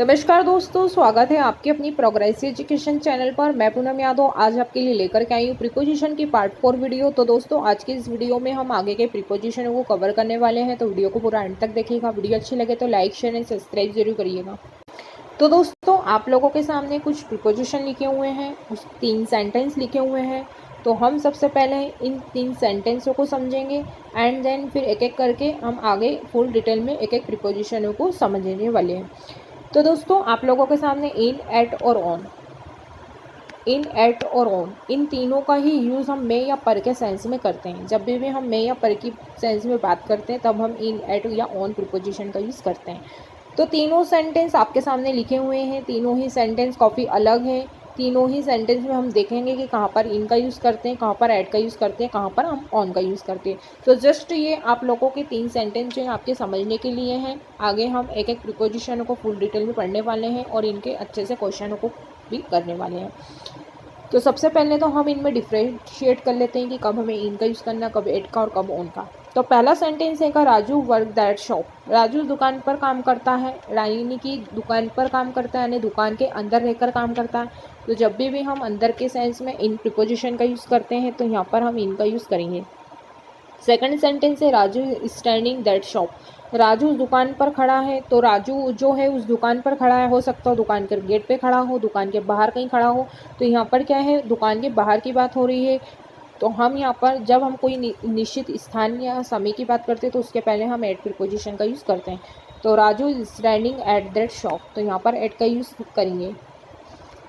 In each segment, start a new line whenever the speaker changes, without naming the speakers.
नमस्कार दोस्तों, स्वागत है आपके अपनी प्रोग्रेसिव एजुकेशन चैनल पर। मैं पूनम यादव आज आपके लिए लेकर के आई हूँ प्रीपोजिशन की पार्ट 4 वीडियो। तो दोस्तों आज की इस वीडियो में हम आगे के प्रीपोजिशनों को कवर करने वाले हैं, तो वीडियो को पूरा एंड तक देखिएगा। वीडियो अच्छी लगे तो लाइक शेयर एंड सब्सक्राइब जरूर करिएगा। तो दोस्तों आप लोगों के सामने कुछ प्रीपोजिशन लिखे हुए हैं, उस 3 सेंटेंस लिखे हुए हैं। तो हम सबसे पहले इन 3 सेंटेंसों को समझेंगे एंड देन फिर एक एक करके हम आगे फुल डिटेल में एक एक प्रीपोजिशनों को समझने वाले हैं। तो दोस्तों आप लोगों के सामने इन, एट और ऑन, इन, एट और ऑन, इन तीनों का ही यूज़ हम में या पर के सेंस में करते हैं। जब भी हम में या पर की सेंस में बात करते हैं तब हम इन, एट या ऑन प्रीपोजिशन का यूज़ करते हैं। तो तीनों सेंटेंस आपके सामने लिखे हुए हैं। तीनों ही सेंटेंस काफ़ी अलग हैं। तीनों ही सेंटेंस में हम देखेंगे कि कहाँ पर इन का यूज़ करते हैं, कहाँ पर एट का यूज़ करते हैं, कहाँ पर हम ऑन का यूज़ करते हैं। तो जस्ट ये आप लोगों के 3 सेंटेंस जो हैं आपके समझने के लिए हैं। आगे हम एक एक प्रीपोजिशनों को फुल डिटेल में पढ़ने वाले हैं और इनके अच्छे से क्वेश्चनों को भी करने वाले हैं। तो सबसे पहले तो हम इनमें डिफ्रेंशिएट कर लेते हैं कि कब हमें इन का यूज़ करना, कब एट का और कब ऑन का। तो पहला सेंटेंस है का Raju work that shop. Raju दुकान पर काम करता है, यानी कि दुकान पर काम करता है, यानी दुकान के अंदर रहकर काम करता है। तो जब भी हम अंदर के सेंस में इन प्रीपोजिशन का यूज़ करते हैं तो यहाँ पर हम इन का यूज़ करेंगे। सेकंड सेंटेंस है Raju standing that shop. Raju उस दुकान पर खड़ा है। तो राजू जो है उस दुकान पर खड़ा है, हो सकता हो दुकान के गेट पे खड़ा हो, दुकान के बाहर कहीं खड़ा हो। तो यहाँ पर क्या है, दुकान के बाहर की बात हो रही है। तो हम यहाँ पर जब हम कोई निश्चित स्थान या समय की बात करते हैं तो उसके पहले हम एट प्रीपोजिशन का यूज़ करते हैं। तो Raju is standing at that shop, तो यहाँ पर एट का यूज़ करेंगे।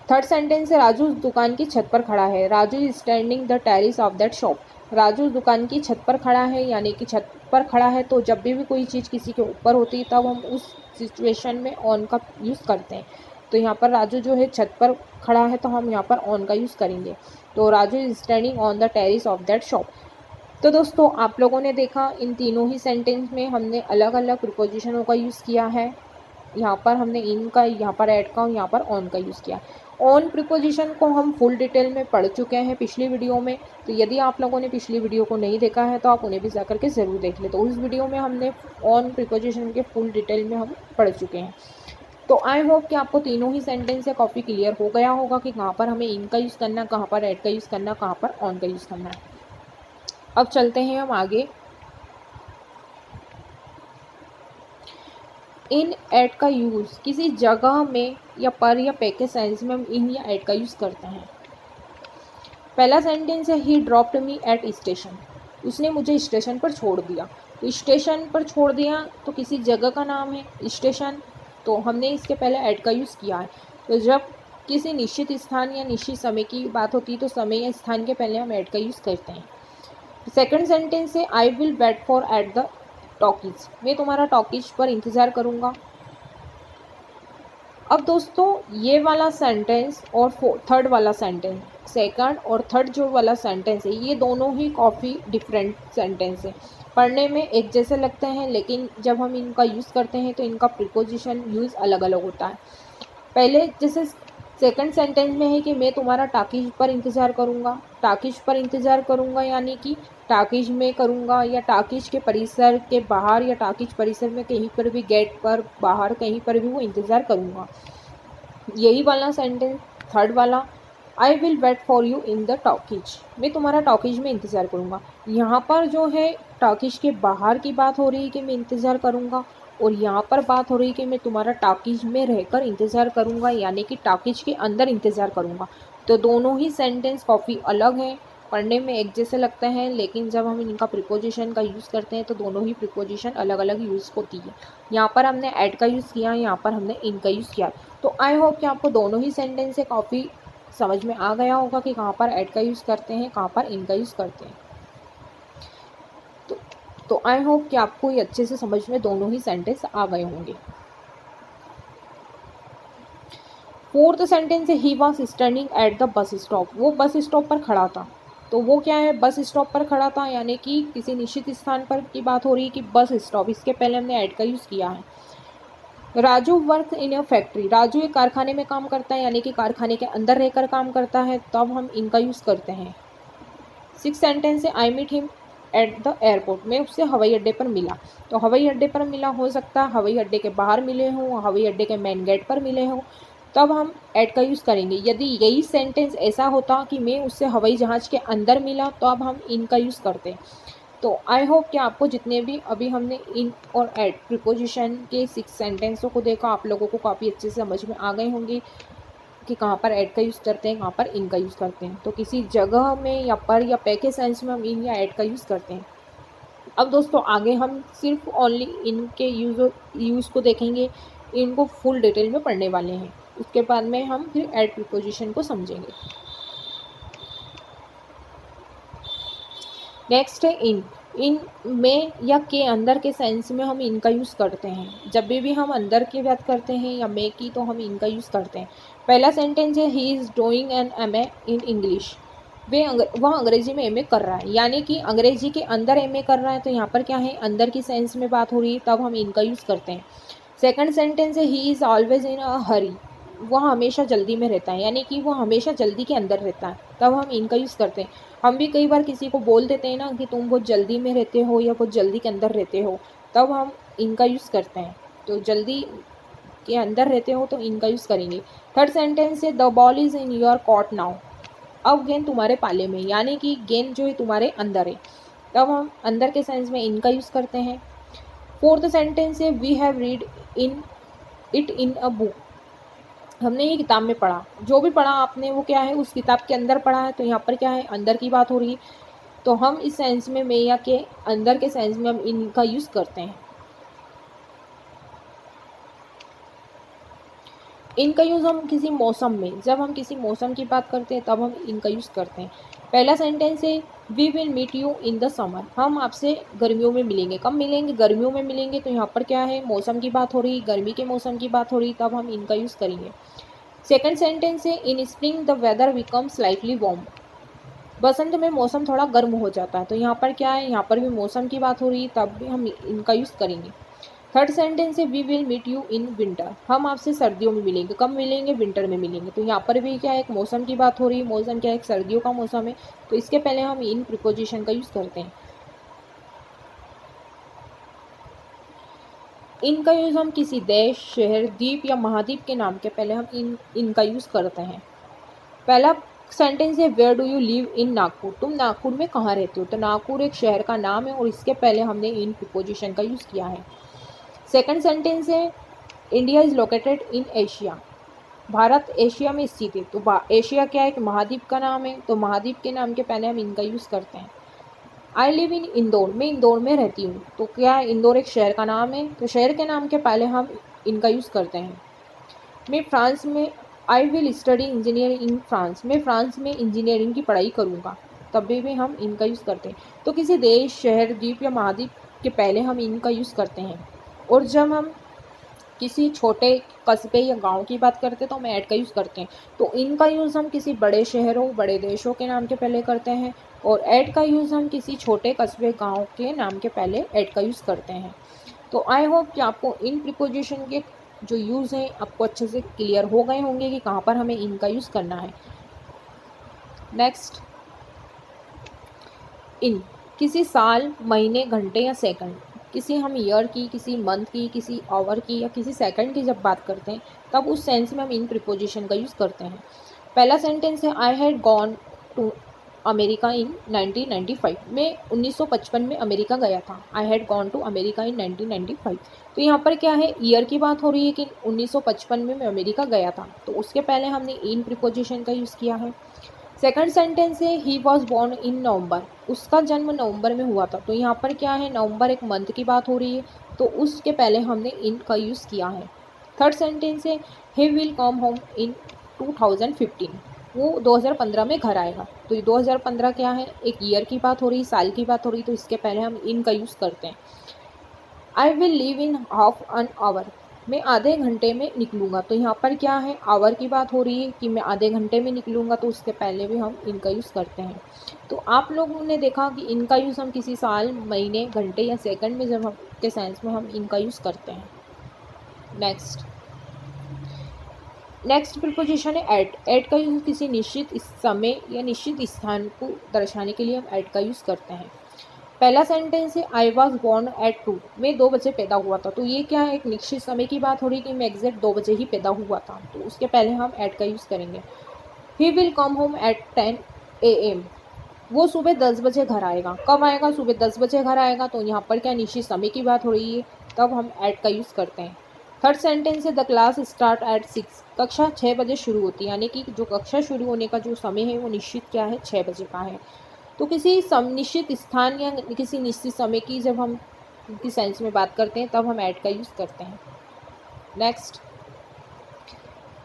थर्ड सेंटेंस है राजू उस दुकान की छत पर खड़ा है। Raju is standing the terrace of that shop. Raju उस दुकान की छत पर खड़ा है, यानी कि छत पर खड़ा है। तो जब भी कोई चीज़ किसी के ऊपर होती है तब हम उस सिचुएशन में ऑन का यूज़ करते हैं। तो यहाँ पर राजू जो है छत पर खड़ा है तो हम यहाँ पर ऑन का यूज़ करेंगे। तो Raju is standing on the terrace of that shop. तो दोस्तों आप लोगों ने देखा इन तीनों ही सेंटेंस में हमने अलग अलग प्रीपोजिशनों का यूज़ किया है। यहाँ पर हमने इन का, यहाँ पर एट का और यहाँ पर ऑन का यूज़ किया। ऑन प्रीपोजिशन को हम फुल डिटेल में पढ़ चुके हैं पिछली वीडियो में। तो यदि आप लोगों ने पिछली वीडियो को नहीं देखा है तो आप उन्हें भी जा करके ज़रूर देख ले। तो उस वीडियो में हमने ऑन प्रीपोजिशन के फुल डिटेल में हम पढ़ चुके हैं। तो आई होप कि आपको तीनों ही सेंटेंस से काफ़ी क्लियर हो गया होगा कि कहाँ पर हमें इन का यूज़ करना, कहाँ पर एट का यूज़ करना, कहाँ पर ऑन का यूज़ करना है। अब चलते हैं हम आगे। इन, एट का यूज़ किसी जगह में या पर या पे के सेंस में हम इन या एट का यूज़ करते हैं। पहला सेंटेंस है ही ड्रॉप्ड मी एट स्टेशन। उसने मुझे स्टेशन पर छोड़ दिया। तो स्टेशन पर छोड़ दिया तो किसी जगह का नाम है स्टेशन, तो हमने इसके पहले एट का यूज़ किया है। तो जब किसी निश्चित स्थान या निश्चित समय की बात होती है तो समय या स्थान के पहले हम एट का यूज़ करते हैं। सेकंड सेंटेंस है I will wait for at the talkies. मैं तुम्हारा टॉकीज पर इंतज़ार करूँगा। अब दोस्तों ये वाला सेंटेंस और थर्ड वाला सेंटेंस, सेकंड और थर्ड जो वाला सेंटेंस है, ये दोनों ही काफ़ी डिफरेंट सेंटेंस है। पढ़ने में एक जैसे लगते हैं लेकिन जब हम इनका यूज़ करते हैं तो इनका प्रीपोजिशन यूज़ अलग अलग होता है। पहले जैसे सेकंड सेंटेंस में है कि मैं तुम्हारा टाकीज पर इंतज़ार करूँगा। टाकीज पर इंतज़ार करूँगा यानी कि टाकीज में करूँगा या टाकीज के परिसर के बाहर या टाकीज परिसर में कहीं पर भी, गेट पर बाहर कहीं पर भी वो इंतज़ार करूँगा। यही वाला सेंटेंस थर्ड वाला, I will wait for you in the talkies. मैं तुम्हारा टॉकीज में इंतज़ार करूँगा। यहाँ पर जो है टॉकीज के बाहर की बात हो रही है कि मैं इंतज़ार करूँगा, और यहाँ पर बात हो रही है कि मैं तुम्हारा टॉकीज में रहकर इंतज़ार करूँगा, यानी कि टॉकीज के अंदर इंतज़ार करूँगा। तो दोनों ही सेंटेंस काफ़ी अलग हैं, पढ़ने में एक जैसे लगते हैं लेकिन जब हम इनका प्रीपोजिशन का यूज़ करते हैं तो दोनों ही प्रीपोजिशन अलग अलग यूज़ होती है। यहाँ पर हमने एट का यूज़ किया, यहाँ पर हमने इन का यूज़ किया। तो आई होप कि आपको दोनों ही सेंटेंस से काफ़ी समझ में आ गया होगा कि कहाँ पर एट का यूज़ करते हैं, कहाँ पर इन का यूज़ करते हैं। तो आई होप कि आपको ये अच्छे से समझ में दोनों ही सेंटेंस आ गए होंगे। फोर्थ सेंटेंस है he was standing at the bus stop. वो बस स्टॉप पर खड़ा था। तो वो क्या है, बस स्टॉप पर खड़ा था, यानी कि किसी निश्चित स्थान पर की बात हो रही है कि बस स्टॉप, इसके पहले हमने एट का यूज़ किया है। Raju work in a factory. Raju एक कारखाने में काम करता है, यानी कि कारखाने के अंदर रहकर काम करता है, तब हम इनका यूज़ करते हैं। सिक्स सेंटेंस है I meet him at the airport, मैं उससे हवाई अड्डे पर मिला। तो हवाई अड्डे पर मिला हो सकता है हवाई अड्डे के बाहर मिले हों, हवाई अड्डे के मेन गेट पर मिले हों, तब हम एट का यूज़ करेंगे। यदि यही सेंटेंस ऐसा होता कि मैं उससे हवाई जहाज़ के अंदर मिला, तो अब हम इन का यूज़ करते। तो आई होप कि आपको जितने भी अभी हमने इन और एट प्रीपोजिशन के 6 सेंटेंसों को देखा, आप लोगों को काफ़ी अच्छे से समझ में आ गए होंगे कि कहाँ पर ऐड का यूज़ करते हैं, कहाँ पर इन का यूज़ करते हैं। तो किसी जगह में या पर या पे के सेंस में हम इन या ऐड का यूज़ करते हैं। अब दोस्तों आगे हम सिर्फ ओनली इन के यूज़ को देखेंगे, इनको फुल डिटेल में पढ़ने वाले हैं। उसके बाद में हम फिर ऐड प्रीपोजिशन को समझेंगे। नेक्स्ट है इन। इन में या के अंदर के सेंस में हम इनका यूज़ करते हैं। जब भी हम अंदर की बात करते हैं या मे की, तो हम इनका यूज़ करते हैं। पहला सेंटेंस है he is doing an MA in English. वह अंग्रेजी में एमए कर रहा है, यानी कि अंग्रेजी के अंदर एमए कर रहा है। तो यहाँ पर क्या है, अंदर की सेंस में बात हो रही है, तब हम इनका यूज़ करते हैं। सेकंड सेंटेंस है ही इज़ ऑलवेज इन अ हरी। वह हमेशा जल्दी में रहता है, यानी कि वह हमेशा जल्दी के अंदर रहता है, तब हम इनका यूज़ करते हैं। हम भी कई बार किसी को बोल देते हैं ना कि तुम बहुत जल्दी में रहते हो या बहुत जल्दी के अंदर रहते हो, तब हम इनका यूज़ करते हैं। तो जल्दी के अंदर रहते हो तो इनका यूज़ करेंगे। थर्ड सेंटेंस है the ball is in your court now. अब गेंद तुम्हारे पाले में, यानी कि गेंद जो है तुम्हारे अंदर है, तब हम अंदर के सेंस में इनका यूज़ करते हैं। फोर्थ सेंटेंस है we have read in it in a book. हमने ये किताब में पढ़ा। जो भी पढ़ा आपने वो क्या है, उस किताब के अंदर पढ़ा है। तो यहाँ पर क्या है, अंदर की बात हो रही है, तो हम इस सेंस में मे या के अंदर के सेंस में हम इनका यूज़ करते हैं। इनका यूज़ हम किसी मौसम में, जब हम किसी मौसम की बात करते हैं तब हम इनका यूज़ करते हैं। पहला सेंटेंस है we will meet you in the summer. हम आपसे गर्मियों में मिलेंगे। कब मिलेंगे, गर्मियों में मिलेंगे। तो यहाँ पर क्या है, मौसम की बात हो रही, गर्मी के मौसम की बात हो रही, तब हम इनका यूज़ करेंगे। सेकंड सेंटेंस है in spring the weather become slightly warm. बसंत में मौसम थोड़ा गर्म हो जाता है। तो यहाँ पर क्या है, यहाँ पर भी मौसम की बात हो रही है, तब भी हम इनका यूज़ करेंगे। थर्ड सेंटेंस है we will meet you in winter. हम आपसे सर्दियों में मिलेंगे। कब मिलेंगे, विंटर में मिलेंगे। तो यहाँ पर भी क्या है, एक मौसम की बात हो रही है। मौसम क्या है, एक सर्दियों का मौसम है, तो इसके पहले हम इन प्रीपोजिशन का यूज़ करते हैं। इनका यूज़ हम किसी देश, शहर, द्वीप या महाद्वीप के नाम के पहले हम इनका यूज़ करते हैं। पहला सेंटेंस है where do you live in Nagpur. तुम नागपुर में कहाँ रहते हो। तो नागपुर एक शहर का नाम है और इसके पहले हमने इन प्रीपोजिशन का यूज़ किया है। सेकंड सेंटेंस है India is located in Asia. Bharat Asia में स्थित है। तो एशिया क्या है, एक महाद्वीप का नाम है, तो महाद्वीप के नाम के पहले हम इनका यूज़ करते हैं। I live in Indore. मैं इंदौर में रहती हूँ। तो क्या है, इंदौर एक शहर का नाम है, तो शहर के नाम के पहले हम इनका यूज़ करते हैं। मैं फ्रांस में, I will study engineering in France. मैं फ्रांस में इंजीनियरिंग की पढ़ाई करूँगा, तब भी हम इनका यूज़ करते हैं। तो किसी देश, शहर, द्वीप या महाद्वीप के पहले हम इनका यूज़ करते हैं। और जब हम किसी छोटे कस्बे या गांव की बात करते हैं तो हम ऐड का यूज़ करते हैं। तो इनका यूज़ हम किसी बड़े शहरों, बड़े देशों के नाम के पहले करते हैं, और ऐड का यूज़ हम किसी छोटे कस्बे, गांव के नाम के पहले ऐड का यूज़ करते हैं। तो आई होप कि आपको इन प्रीपोजिशन के जो यूज़ हैं आपको अच्छे से क्लियर हो गए होंगे कि कहाँ पर हमें इनका यूज़ करना है। नेक्स्ट, इन किसी साल, महीने, घंटे या सेकंड, किसी हम ईयर की, किसी मंथ की, किसी आवर की या किसी सेकंड की जब बात करते हैं, तब उस सेंस में हम इन प्रीपोजिशन का यूज़ करते हैं। पहला सेंटेंस है I had gone to America in 1995। मैं 1955 में अमेरिका गया था। I had gone to America in 1995। तो यहाँ पर क्या है, ईयर की बात हो रही है कि 1955 में मैं अमेरिका गया था, तो उसके पहले हमने इन प्रीपोजिशन का यूज़ किया है। सेकंड सेंटेंस है ही वॉज बोर्न इन नवंबर। उसका जन्म नवंबर में हुआ था। तो यहाँ पर क्या है, नवंबर एक मंथ की बात हो रही है, तो उसके पहले हमने इन का यूज़ किया है। थर्ड सेंटेंस है he will come home in 2015। वो 2015 में घर आएगा। तो ये 2015 क्या है, एक ईयर की बात हो रही, साल की बात हो रही, तो इसके पहले हम इन का यूज़ करते हैं। I will leave in half an hour. मैं आधे घंटे में निकलूँगा। तो यहाँ पर क्या है, आवर की बात हो रही है कि मैं आधे घंटे में निकलूँगा, तो उसके पहले भी हम इनका यूज़ करते हैं। तो आप लोगों ने देखा कि इनका यूज़ हम किसी साल, महीने, घंटे या सेकंड में जब हम के सेंस में हम इनका यूज़ करते हैं। नेक्स्ट प्रीपोजिशन है एट। एट का यूज़ किसी निश्चित समय या निश्चित स्थान को दर्शाने के लिए हम एट का यूज़ करते हैं। पहला सेंटेंस है आई वॉज बॉर्न एट 2, मैं 2 बजे पैदा हुआ था। तो ये क्या है, एक निश्चित समय की बात हो रही कि मैं एग्जैक्ट 2 बजे ही पैदा हुआ था, तो उसके पहले हम एट का यूज़ करेंगे। He will come home at 10 AM, वो सुबह 10 बजे घर आएगा। कब आएगा, सुबह 10 बजे घर आएगा, तो यहाँ पर क्या निश्चित समय की बात हो रही है, तब हम एट का यूज़ करते हैं। थर्ड सेंटेंस है द क्लास स्टार्ट एट 6, कक्षा 6 बजे शुरू होती है, यानी कि जो कक्षा शुरू होने का जो समय है वो निश्चित क्या है, 6 बजे का है। तो किसी निश्चित स्थान या किसी निश्चित समय की जब हम की सेंस में बात करते हैं तब हम एट का यूज़ करते हैं। नेक्स्ट,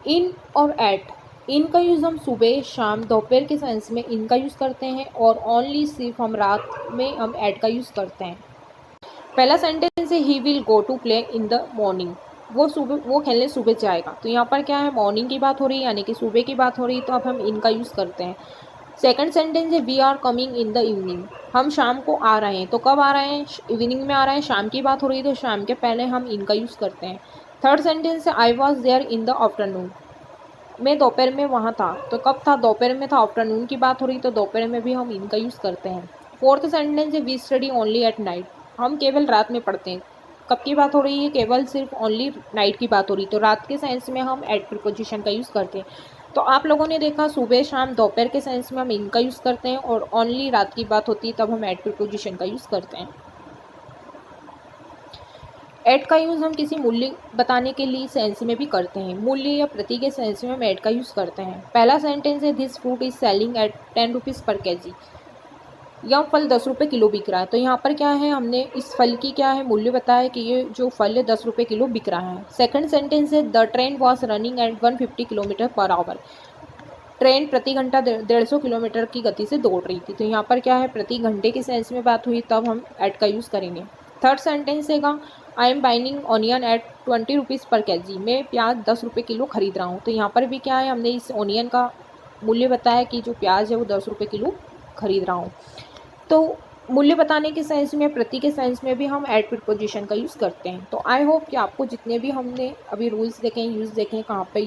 इन और एट। इन का यूज़ हम सुबह, शाम, दोपहर के सेंस में इन का यूज़ करते हैं, और ओनली सिर्फ हम रात में हम एट का यूज़ करते हैं। पहला सेंटेंस है he will go to play in the morning, वो खेलने सुबह जाएगा। तो यहाँ पर क्या है, मॉर्निंग की बात हो रही है, यानी कि सुबह की बात हो रही है, तो अब हम इन का यूज़ करते हैं। सेकंड सेंटेंस है we are coming in the evening, हम शाम को आ रहे हैं। तो कब आ रहे हैं, इवनिंग में आ रहे हैं, शाम की बात हो रही है, तो शाम के पहले हम इन का यूज़ करते हैं। थर्ड सेंटेंस है I was there in the afternoon, मैं दोपहर में वहाँ था। तो कब था, दोपहर में था, आफ्टरनून की बात हो रही, तो दोपहर में भी हम इन का यूज़ करते हैं। फोर्थ सेंटेंस है we study only at night, हम केवल रात में पढ़ते हैं। कब की बात हो रही है, केवल सिर्फ ओनली नाइट की बात हो रही, तो रात के सेंस में हम एट प्रीपोजिशन का यूज़ करते हैं। तो आप लोगों ने देखा सुबह, शाम, दोपहर के सेंस में हम इन का यूज़ करते हैं, और ओनली रात की बात होती है तब हम एट प्रीपोजिशन का यूज़ करते हैं। एट का यूज़ हम किसी मूल्य बताने के लिए सेंस में भी करते हैं। मूल्य या प्रति के सेंस में हम एट का यूज़ करते हैं। पहला सेंटेंस है this fruit is selling at 10 rupees per KG, यह फल 10 रुपये किलो बिक रहा है। तो यहाँ पर क्या है, हमने इस फल की क्या है मूल्य बताया कि ये जो फल है 10 रुपये किलो बिक रहा है। सेकंड सेंटेंस है the train was running at 150 kilometre per hour, train प्रति घंटा 150 किलोमीटर की गति से दौड़ रही थी। तो यहाँ पर क्या है, प्रति घंटे के सेंस में बात हुई, तब हम एट का यूज़ करेंगे। थर्ड सेंटेंस हैगा I am buying onion at 20 rupees per KG, मैं प्याज 10 रुपये किलो खरीद रहा हूँ। तो यहाँ पर भी क्या है, हमने इस ऑनियन का मूल्य बताया कि जो प्याज है वो 10 रुपये किलो खरीद रहा हूँ। तो मूल्य बताने के सेंस में, प्रति के सेंस में भी हम एट प्रीपोजिशन का यूज़ करते हैं। तो आई होप कि आपको जितने भी हमने अभी रूल्स देखे हैं, यूज़ देखे हैं, कहाँ पे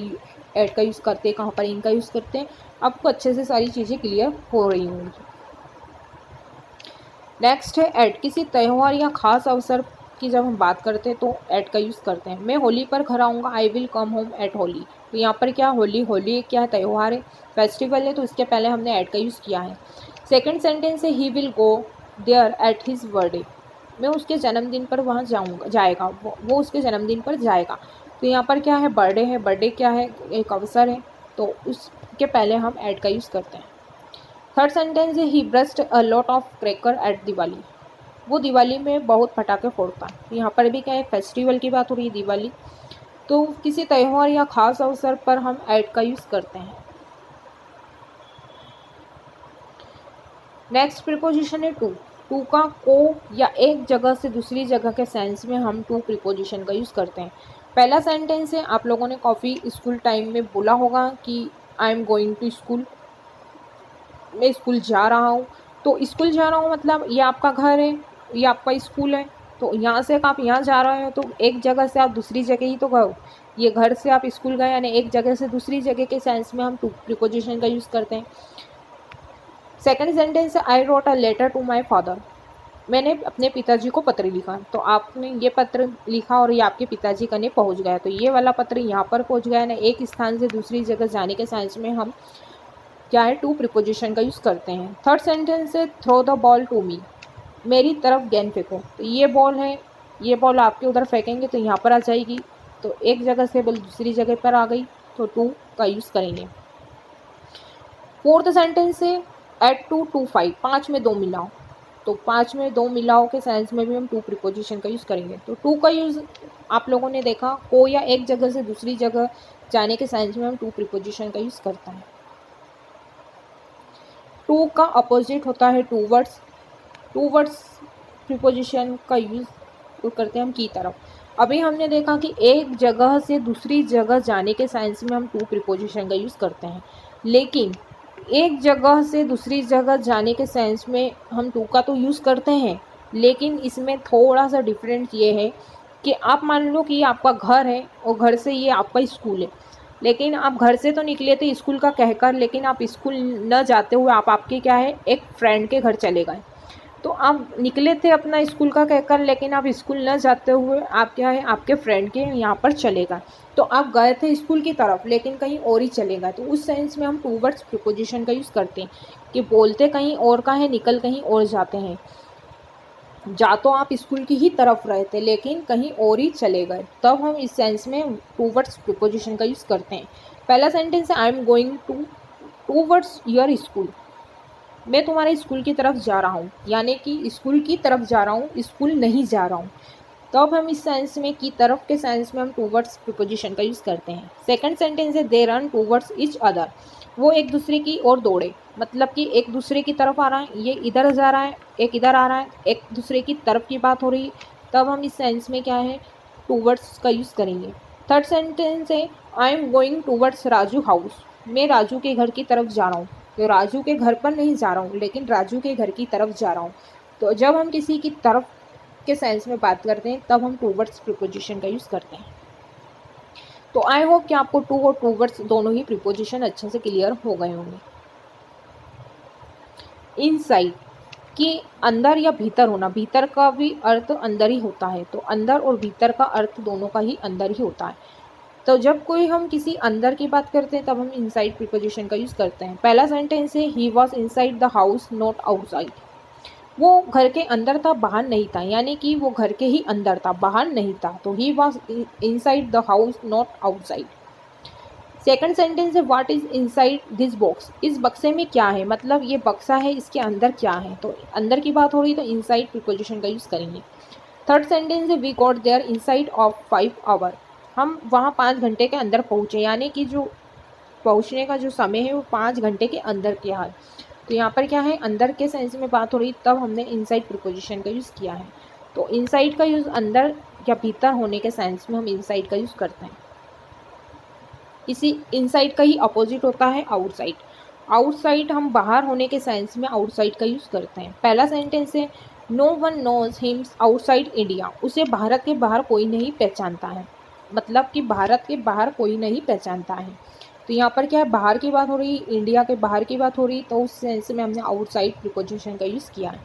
एट का यूज़ करते हैं, कहाँ पर इनका यूज़ करते हैं, आपको अच्छे से सारी चीज़ें क्लियर हो रही होंगी। नेक्स्ट है एट, किसी त्यौहार या ख़ास अवसर की जब हम बात करते हैं तो एट का यूज़ करते हैं। मैं होली पर घर आऊँगा, I will come home at Holi. तो यहाँ पर क्या, होली क्या है, त्यौहार है, फेस्टिवल है, तो इसके पहले हमने एट का यूज़ किया है। सेकेंड सेंटेंस है he will go there at his birthday, मैं उसके जन्मदिन पर वहाँ जाएगा, वो उसके जन्मदिन पर जाएगा। तो यहाँ पर क्या है, बर्थडे है, बर्थडे क्या है, एक अवसर है, तो उसके पहले हम एट का यूज़ करते हैं। थर्ड सेंटेंस है he burst a lot of cracker at Diwali, वो दिवाली में बहुत पटाखे फोड़ता है। तो यहाँ पर भी क्या है, फेस्टिवल की बात हो रही है, दिवाली, तो किसी त्यौहार या ख़ास अवसर पर हम एट का यूज़ करते हैं। नेक्स्ट प्रीपोजिशन है टू। टू का को या एक जगह से दूसरी जगह के सेंस में हम टू प्रीपोजिशन का यूज़ करते हैं। पहला सेंटेंस है, आप लोगों ने काफ़ी स्कूल टाइम में बोला होगा कि I am going to school, मैं स्कूल जा रहा हूँ। तो स्कूल जा रहा हूँ मतलब ये आपका घर है, ये आपका स्कूल है, तो यहाँ से आप यहाँ जा रहे हो, तो एक जगह से आप दूसरी जगह ही तो गए, ये घर से आप स्कूल गए, यानी एक जगह से दूसरी जगह के सेंस में हम टू प्रीपोजिशन का यूज़ करते हैं। सेकंड सेंटेंस है I wrote a letter to my father, मैंने अपने पिताजी को पत्र लिखा। तो आपने ये पत्र लिखा और ये आपके पिताजी कने पहुँच गया, तो ये वाला पत्र यहाँ पर पहुँच गया, ना एक स्थान से दूसरी जगह जाने के सेंस में हम क्या है, टू प्रीपोजिशन का यूज़ करते हैं। थर्ड सेंटेंस है throw the ball to me, मेरी तरफ गेंद फेंको। तो ये बॉल है, ये बॉल आपके उधर फेंकेंगे तो यहाँ पर आ जाएगी, तो एक जगह से बॉल दूसरी जगह पर आ गई, तो टू का यूज़ करेंगे। फोर्थ सेंटेंस है एट 2 to 5, 5 में 2 मिलाओ। तो 5 में 2 मिलाओ के सेंस में भी हम टू प्रीपोजिशन का यूज़ करेंगे। तो टू का यूज़ आप लोगों ने देखा, को या एक जगह से दूसरी जगह जाने के सेंस में हम टू प्रीपोजिशन का यूज़ करते हैं। टू का अपोजिट होता है towards. Towards preposition का यूज़ करते हैं हम की तरफ। अभी हमने देखा कि एक जगह से दूसरी जगह जाने के सेंस में हम टू प्रीपोजिशन का यूज़ करते हैं, लेकिन एक जगह से दूसरी जगह जाने के सेंस में हम टू का तो यूज़ करते हैं, लेकिन इसमें थोड़ा सा डिफरेंस ये है कि आप मान लो कि ये आपका घर है और घर से ये आपका स्कूल है, लेकिन आप घर से तो निकले थे स्कूल का कहकर, लेकिन आप स्कूल न जाते हुए आप आपके क्या है, एक फ्रेंड के घर चले गए। तो आप निकले थे अपना स्कूल का कहकर, लेकिन आप स्कूल न जाते हुए आप क्या है आपके फ्रेंड के यहाँ पर चले गए। तो आप गए थे स्कूल की तरफ लेकिन कहीं और ही चले गए, तो उस सेंस में हम टूवर्ड्स प्रिपोजिशन का यूज़ करते हैं कि बोलते कहीं और का है, निकल कहीं और जाते हैं। जा तो आप स्कूल की ही तरफ रहे थे लेकिन कहीं और ही चले गए, तब हम इस सेंस में टूवर्ड्स प्रिपोजिशन का यूज़ करते हैं। पहला सेंटेंस है आई am going towards your school. मैं तुम्हारे स्कूल की तरफ जा रहा हूँ, यानी कि स्कूल की तरफ जा रहा हूँ, स्कूल नहीं जा रहा हूँ। तो अब हम इस सेंस में की तरफ के सेंस में हम टूवर्ड्स प्रिपोजिशन का यूज़ करते हैं। सेकंड सेंटेंस है they run towards each other. वो एक दूसरे की ओर दौड़े, मतलब कि एक दूसरे की तरफ आ रहा है, ये इधर जा रहा है, एक इधर आ रहा है, एक दूसरे की तरफ की बात हो रही है, तब हम इस सेंस में क्या है टूवर्ड्स का यूज़ करेंगे। थर्ड सेंटेंस है आई am going towards Raju house. मैं राजू के घर की तरफ जा रहा हूँ। तो राजू के घर पर नहीं जा रहा हूँ लेकिन राजू के घर की तरफ जा रहा हूँ। तो जब हम किसी की तरफ के सेंस में बात करते हैं तब हम टूवर्ड्स प्रिपोजिशन का यूज़ करते हैं। तो आई होप कि आपको टू और टूवर्ड्स दोनों ही प्रिपोजिशन अच्छे से क्लियर हो गए होंगे। इनसाइड कि अंदर या भीतर होना, भीतर का भी अर्थ अंदर ही होता है, तो अंदर और भीतर का अर्थ दोनों का ही अंदर ही होता है। तो जब कोई हम किसी अंदर की बात करते हैं तब हम इनसाइड प्रिपोजिशन का यूज़ करते हैं। पहला सेंटेंस है ही was inside the house not outside. वो घर के अंदर था, बाहर नहीं था, यानी कि वो घर के ही अंदर था, बाहर नहीं था। तो he was inside the house not outside. Second sentence है what is inside this box. इस बक्से में क्या है, मतलब ये बक्सा है, इसके अंदर क्या है। तो अंदर की बात हो रही तो इनसाइड प्रिपोजिशन का यूज़ करेंगे। थर्ड सेंटेंस है we got there inside of 5 hour. हम वहाँ 5 घंटे के अंदर पहुँचे, यानी कि जो पहुँचने का जो समय है वो 5 घंटे के अंदर किया है। तो यहाँ पर क्या है अंदर के सेंस में बात हो रही, तब हमने इनसाइड प्रिपोजिशन का यूज़ किया है। तो इनसाइड का यूज़ अंदर या भीतर होने के सेंस में हम इनसाइड का यूज़ करते हैं। इसी इनसाइड का ही अपोजिट होता है आउटसाइड। आउटसाइड हम बाहर होने के सेंस में आउटसाइड का यूज़ करते हैं। पहला सेंटेंस है no one knows him outside India. उसे भारत के बाहर कोई नहीं पहचानता है, मतलब कि भारत के बाहर कोई नहीं पहचानता है। तो यहाँ पर क्या है बाहर की बात हो रही, इंडिया के बाहर की बात हो रही, तो उस सेंस में हमने आउटसाइड प्रिपोजिशन का यूज़ किया है।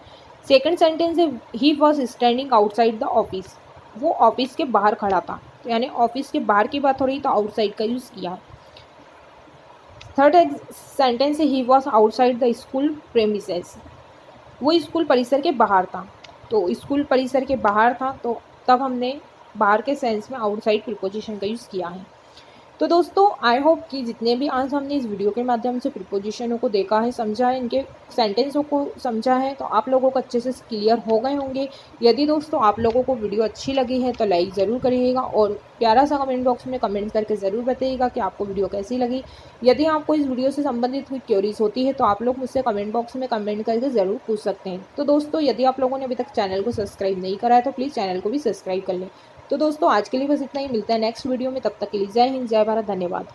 सेकंड सेंटेंस है he was standing outside the office. वो ऑफिस के बाहर खड़ा था, तो यानी ऑफिस के बाहर की बात हो रही तो आउटसाइड का यूज़ किया है। थर्ड सेंटेंस है he was outside the school premises. वो स्कूल परिसर के बाहर था, तो स्कूल परिसर के बाहर था, तो तब हमने बाहर के सेंस में आउटसाइड प्रिपोजिशन का यूज़ किया है। तो दोस्तों आई होप कि जितने भी आज हमने इस वीडियो के माध्यम से प्रिपोजिशनों को देखा है, समझा है, इनके सेंटेंसों को समझा है, तो आप लोगों को अच्छे से क्लियर हो गए होंगे। यदि दोस्तों आप लोगों को वीडियो अच्छी लगी है तो लाइक ज़रूर करिएगा और प्यारा सा कमेंट बॉक्स में कमेंट करके ज़रूर बताइएगा कि आपको वीडियो कैसी लगी। यदि आपको इस वीडियो से संबंधित कोई क्वेरीज होती है तो आप लोग मुझसे कमेंट बॉक्स में कमेंट करके ज़रूर पूछ सकते हैं। तो दोस्तों यदि आप लोगों ने अभी तक चैनल को सब्सक्राइब नहीं करा है तो प्लीज़ चैनल को भी सब्सक्राइब कर लें। तो दोस्तों आज के लिए बस इतना ही, मिलता है नेक्स्ट वीडियो में, तब तक के लिए जय हिंद, जय भारत, धन्यवाद।